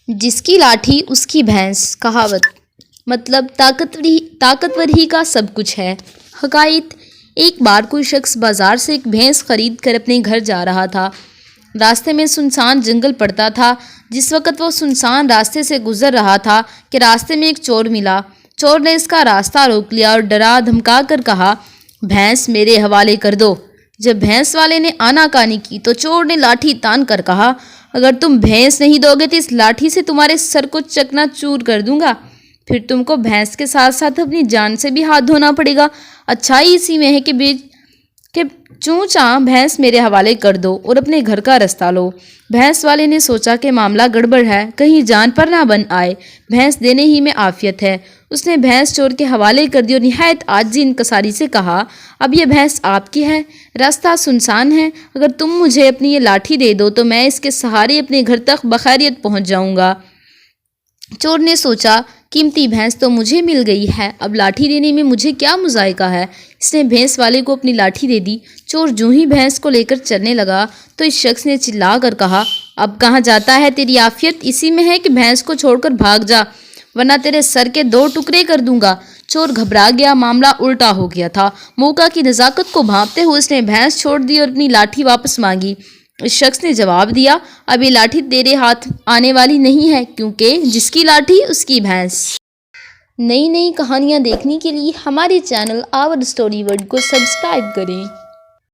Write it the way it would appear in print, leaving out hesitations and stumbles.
جس کی لاٹھی اس کی بھینس، کہاوت مطلب طاقتور ہی کا سب کچھ ہے۔ حکایت: ایک بار کوئی شخص بازار سے ایک بھینس خرید کر اپنے گھر جا رہا تھا۔ راستے میں سنسان جنگل پڑتا تھا۔ جس وقت وہ سنسان راستے سے گزر رہا تھا کہ راستے میں ایک چور ملا۔ چور نے اس کا راستہ روک لیا اور ڈرا دھمکا کر کہا، بھینس میرے حوالے کر دو۔ جب بھینس والے نے آناکانی کی تو چور نے لاٹھی تان کر کہا، اگر تم بھینس نہیں دو گے تو اس لاٹھی سے تمہارے سر کو چکنا چور کر دوں گا، پھر تم کو بھینس کے ساتھ ساتھ اپنی جان سے بھی ہاتھ دھونا پڑے گا۔ اچھائی اسی میں ہے کہ چوں چاں بھینس میرے حوالے کر دو اور اپنے گھر کا رستہ لو۔ بھینس والے نے سوچا کہ معاملہ گڑبڑ ہے، کہیں جان پر نہ بن آئے، بھینس دینے ہی میں عافیت ہے۔ اس نے بھینس چور کے حوالے کر دی اور نہایت عاجزی انکساری سے کہا، اب یہ بھینس آپ کی ہے، راستہ سنسان ہے، اگر تم مجھے اپنی یہ لاٹھی دے دو تو میں اس کے سہارے اپنے گھر تک بخیریت پہنچ جاؤں گا۔ چور نے سوچا، قیمتی بھینس تو مجھے مل گئی ہے، اب لاٹھی دینے میں مجھے کیا مذائقہ ہے۔ اس نے بھینس والے کو اپنی لاٹھی دے دی۔ چور جوں ہی بھینس کو لے کر چلنے لگا تو اس شخص نے چلا کر کہا، اب کہاں جاتا ہے، تیری عافیت اسی میں ہے کہ بھینس کو چھوڑ کر بھاگ جا، ورنہ تیرے سر کے 2 ٹکڑے کر دوں گا۔ چور گھبرا گیا، معاملہ الٹا ہو گیا تھا۔ موقع کی نزاکت کو بھانپتے ہوئے اس نے بھینس چھوڑ دی اور اپنی لاٹھی واپس مانگی۔ اس شخص نے جواب دیا، اب یہ لاٹھی تیرے ہاتھ آنے والی نہیں ہے، کیونکہ جس کی لاٹھی اس کی بھینس۔ نئی کہانیاں دیکھنے کے لیے ہمارے چینل آور اسٹوری ورلڈ کو سبسکرائب کریں۔